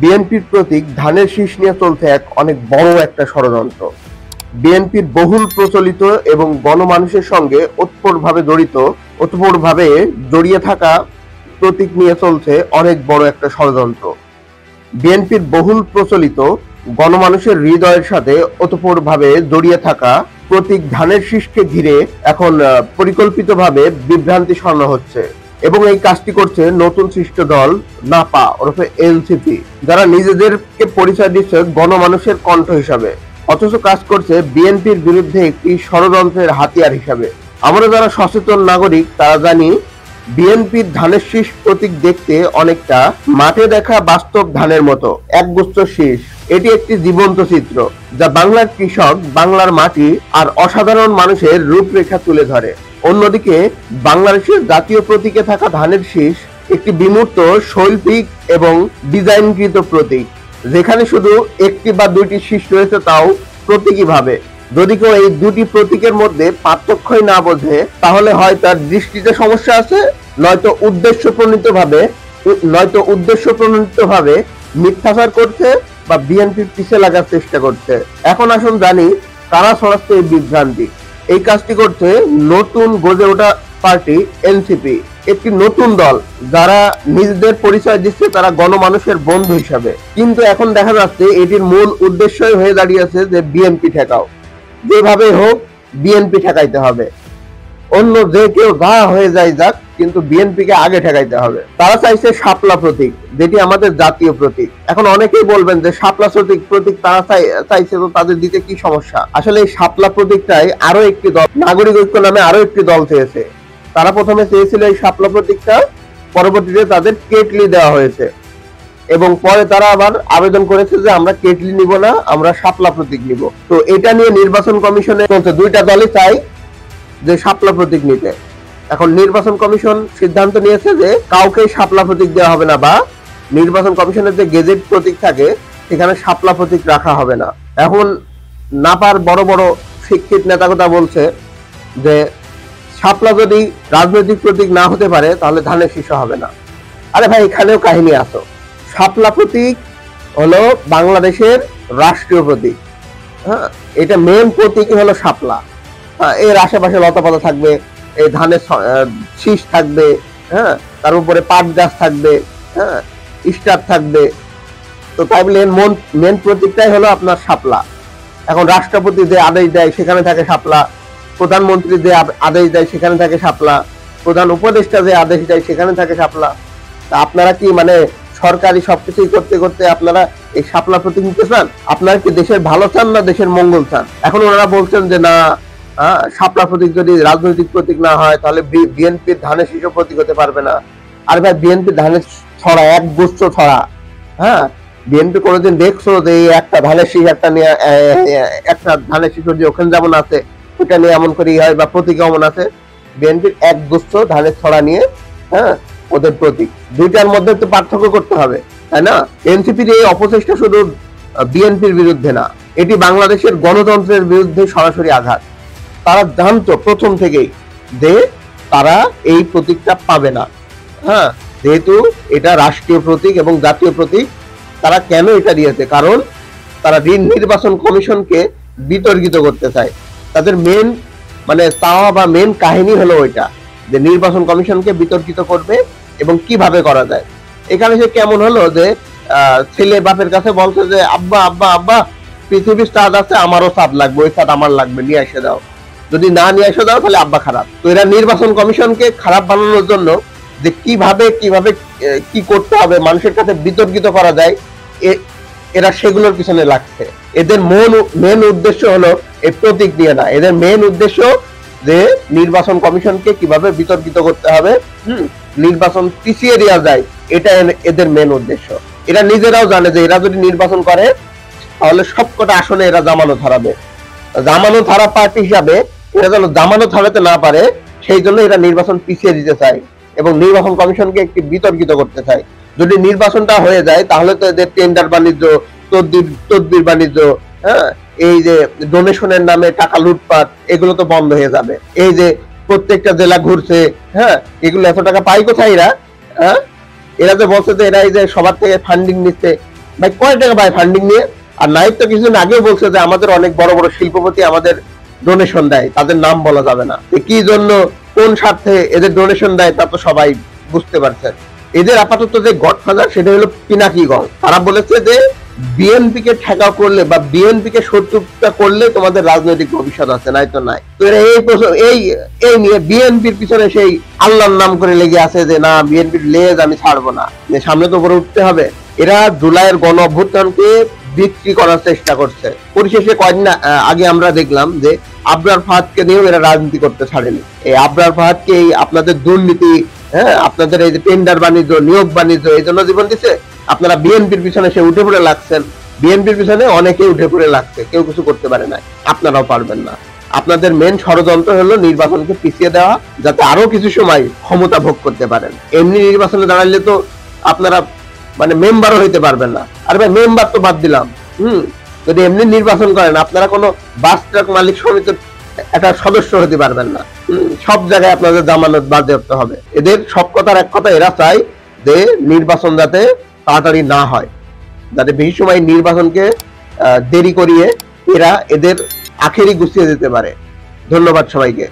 বিএনপির প্রতীক ধানের শীষ নিয়ে চলছে এক অনেক বড় একটা ষড়যন্ত্র। বিএনপির বহুল প্রচলিত এবং গণমানুষের সঙ্গে ওতপ্রোতভাবে জড়িয়ে থাকা প্রতীক নিয়ে চলছে অনেক বড় একটা ষড়যন্ত্র। বিএনপির বহুল প্রচলিত গণমানুষের হৃদয়ের সাথে ওতপ্রোতভাবে জড়িয়ে থাকা প্রতীক ধানের শীষকে ঘিরে এখন পরিকল্পিতভাবে বিভ্রান্তি ছড়ানো হচ্ছে এবং এই কাজটি করছে নতুন সৃষ্ট দল নাপা ওরফে এনসিপি, যারা নিজেদেরকে পরিচয় দিচ্ছে গণমানুষের কণ্ঠ হিসাবে, অথচ কাজ করছে বিএনপির বিরুদ্ধে একটি ষড়যন্ত্রের হাতিয়ার হিসাবে। আমরা যারা সচেতন নাগরিক তারা জানি বিএনপির ধানের শীষ প্রতীক দেখতে অনেকটা মাঠে দেখা বাস্তব ধানের মতো একগুচ্ছ শীষ। এটি একটি জীবন্ত চিত্র যা বাংলার কৃষক, বাংলার মাটি আর অসাধারণ মানুষের রূপরেখা তুলে ধরে। অন্যদিকে বাংলাদেশের জাতীয় প্রতীকে থাকা ধানের শীষ একটি বিমূর্ত, শৈল্পিক এবং ডিজাইনকৃত প্রতীক, যেখানে শুধু একটি বা দুইটি শীষ রয়েছে, তাও প্রতীকীভাবে। যদি কেউ এই দুটি প্রতীকের মধ্যে পার্থক্যই না বোঝে, তাহলে হয় তার দৃষ্টিতে সমস্যা আছে, নয়তো উদ্দেশ্যপ্রণোদিতভাবে মিথ্যাচার করছে বা বিএনপির পিছে লাগার চেষ্টা করছে। এখন আসুন জানি কারা ছড়াচ্ছে এই বিভ্রান্তি। এই কাজটি করছে নতুন গজে ওঠা পার্টি এনসিপি, একটি নতুন দল যারা নিজেদের পরিচয় দিচ্ছে তারা গণমানুষের বন্ধু হিসাবে। কিন্তু এখন দেখা যাচ্ছে এটির মূল উদ্দেশ্যই হয়ে দাঁড়িয়েছে যে বিএনপি ঠেকাও, যেভাবে হোক বিএনপি ঠেকাইতে হবে। অন্য যে কেউ যা হয়ে যায় যাক, কিন্তু বিএনপিকে আগে ঠেকাইতে হবে। তারা চাইছে শাপলা প্রতীক, যেটি আমাদের জাতীয় প্রতীক। এখন অনেকেই বলবেন যে শাপলা প্রতীক তারা চাইছে, তো তাদের দিতে কি সমস্যা? আসলে এই শাপলা প্রতীকটাই আরো একটি দল, নাগরিক ঐক্য নামে আরো একটি দল চেয়েছে। তারা প্রথমে চেয়েছিল এই শাপলা প্রতীকটা, পরবর্তীতে তাদের কেটলি দেওয়া হয়েছে এবং পরে তারা আবার আবেদন করেছে যে আমরা কেটলি নিব না, আমরা শাপলা প্রতীক নিব। তো এটা নিয়ে নির্বাচন কমিশনে চলছে, দুইটা দলই চাই যে শাপলা প্রতীক নিতে। এখন নির্বাচন কমিশন সিদ্ধান্ত নিয়েছে যে কাউকে শাপলা প্রতীক দেওয়া হবে না, বা নির্বাচন কমিশনের যে গেজেট প্রতীক থাকে সেখানে শাপলা প্রতীক রাখা হবে না। এখন নাপার বড় বড় শিক্ষিত নেতাকতা বলছে যে শাপলা যদি রাজনৈতিক প্রতীক না হতে পারে তাহলে ধানের শীষ হবে না। আরে ভাই, এখানেও কাহিনী আছে। শাপলা প্রতীক হলো বাংলাদেশের রাষ্ট্রীয় প্রতীক। হ্যাঁ, এটা মেন প্রতীকই হলো শাপলা। এর আশেপাশে লতাপাতা থাকবে, এই ধানের শীষ থাকবে, হ্যাঁ, তার উপরে পাট গাছ থাকবে, হ্যাঁ, স্টার থাকবে। তো তাই বলে মেন প্রতীকটাই হলো আপনার শাপলা। এখন রাষ্ট্রপতি যে আদেশ দেয় সেখানে থাকে শাপলা, প্রধানমন্ত্রী যে আদেশ দেয় সেখানে থাকে শাপলা, প্রধান উপদেষ্টা যে আদেশ দেয় সেখানে থাকে শাপলা। তা আপনারা কি মানে সরকারি সবকিছুই করতে করতে আপনারা এই শাপলা প্রতীক নিতে চান? আপনারা কি দেশের ভালো চান না দেশের মঙ্গল চান? এখন ওনারা বলছেন যে না, শাপলা প্রতীক যদি রাজনৈতিক প্রতীক না হয় তাহলে বিএনপির ধানের শীষ প্রতীক হতে পারবে না। আর ভাই, বিএনপির ধানের ছড়া এক গুচ্ছ ছড়া। হ্যাঁ, বিএনপি কোনোদিন দেখছো যে একটা ধানের শীষ একটা ধানের শীষ যে ওখানে যেমন আছে ওটা নিয়ে এমন করে হয়, বা প্রতীক এমন আছে? বিএনপির এক গুচ্ছ ধানের ছড়া নিয়ে, হ্যাঁ, ওদের প্রতীক। দুইটার মধ্যে তো পার্থক্য করতে হবে, তাই না? এনসিপির এই অপচেষ্টা শুধু বিএনপির বিরুদ্ধে না, এটি বাংলাদেশের গণতন্ত্রের বিরুদ্ধে সরাসরি আঘাত। তারা জানতো প্রথম থেকেই যে তারা এই প্রতীকটা পাবে না। হ্যাঁ, যেহেতু এটা রাষ্ট্রীয় প্রতীক এবং জাতীয় প্রতীক, তারা কেন এটা দিয়েছে? কারণ তারা নির্বাচন কমিশনকে বিতর্কিত করতে চায়। তাদের মেন চাওয়া বা মেন কাহিনী হলো ওইটা, যে নির্বাচন কমিশনকে বিতর্কিত করবে এবং কিভাবে করা যায়। এখানে সে কেমন হলো যে ছেলে বাপের কাছে বলছে যে আব্বা আব্বা আব্বা, পৃথিবীর চাঁদ আছে, আমারও চাঁদ লাগবে, ওই চাঁদ আমার লাগবে, নিয়ে এসে দাও। যদি না নিয়ে এসে দাও তাহলে আব্বা খারাপ। তো এরা নির্বাচন কমিশনকে খারাপ বানানোর জন্য যে কিভাবে কি করতে হবে, মানুষের কাছে বিতর্কিত করা যায়, এরা সেগুলোর পিছনে লাগছে। এদের মেন উদ্দেশ্য হলো এই প্রতীক নিয়ে না, এদের মেন উদ্দেশ্য যে নির্বাচন কমিশনকে কিভাবে বিতর্কিত করতে হবে, নির্বাচন পিছিয়ে দেওয়া যায়, এটা এদের মেন উদ্দেশ্য। এরা নিজেরাও জানে যে এরা যদি নির্বাচন করে তাহলে সবকটা আসনে এরা জামানত হারাবে। জামানত হারা পার্টি হিসাবে এরা যেন জামানত হারাতে না পারে, সেই জন্য এরা নির্বাচন পিছিয়ে দিতে চায় এবং নির্বাচন কমিশনকে একটি বিতর্কিত করতে চায়। যদি নির্বাচনটা হয়ে যায় তাহলে তো এদের টেন্ডার বাণিজ্য, তদবির বাণিজ্য, হ্যাঁ, এই যে ডোনেশনের নামে টাকা লুটপাট, এগুলো তো বন্ধ হয়ে যাবে। এই যে প্রত্যেকটা জেলা ঘুরছে, হ্যাঁ, এগুলো এত টাকা পাই কোথায় এরা? হ্যাঁ, এরা যে বলছে যে এরা এই যে সবার থেকে ফান্ডিং নিচ্ছে, ভাই কয় টাকা পায় ফান্ডিং নিয়ে? আর নাহিদ তো কিছুদিন আগেও বলছে যে আমাদের অনেক বড় বড় শিল্পপতি আমাদের ডোনেশন দেয়, তাদের নাম বলা যাবে না। কি জন্য, কোন স্বার্থে এদের ডোনেশন দেয় তা তো সবাই বুঝতে পারছেন। এদের আপাতত যে গডফাদার সেটা হলো পিনাকি গং। তারা বলেছে যে বিএনপি কে ঠেকাও করলে বা বিএনপি কে শত্রুতা করলে তোমাদের রাজনৈতিক ভবিষ্যৎ আছে, নাই তো নাই। তো এরা এই নিয়ে বিএনপির পিছনে সেই আল্লাহর নাম করে লেগে আছে যে না বিএনপির লেজ আমি ছাড়বো না, সামনে তো উপরে উঠতে হবে। এরা জুলাইয়ের গণ অভ্যুত্থানকে বিক্রি করার চেষ্টা করছে। পরিশেষে কয়েকদিন আগে আমরা দেখলাম যে আবরার ফাহাদকে নিয়েও এরা রাজনীতি করতে ছাড়েনি। এই আবরার ফাহাদকে আপনাদের দুর্নীতি, হ্যাঁ আপনাদের এই যে টেন্ডার বাণিজ্য, নিয়োগ বাণিজ্য, এই জন্য জীবন দিচ্ছে। আপনারা বিএনপির পিছনে সে উঠে পড়ে লাগছেন, বিএনপির পিছনে অনেকে উঠে পড়ে লাগছে, কেউ কিছু করতে পারে না, আপনারাও পারবেন না। আপনাদের মেন ষড়যন্ত্র হলো নির্বাচনকে পিছিয়ে দেওয়া, যাতে আরো কিছু সময় ক্ষমতা ভোগ করতে পারেন। এমনি নির্বাচনে দাঁড়ালে তো আপনারা মানে মেম্বারও হইতে পারবেন না। আর ভাই মেম্বার তো বাদ দিলাম, যদি এমনি নির্বাচন করেন আপনারা কোনো বাস ট্রাক মালিক সমিতির একটা সদস্য হতে পারবেন না। সব জায়গায় আপনাদের জামানত বাজেয়াপ্ত হবে। এদের সব কথার এক কথা, এরা চায় যে নির্বাচন যাতে তাড়াতাড়ি না হয়, যাতে বেশি সময় নির্বাচনকে দেরি করিয়ে এরা এদের আখেরি গুছিয়ে দিতে পারে। ধন্যবাদ সবাইকে।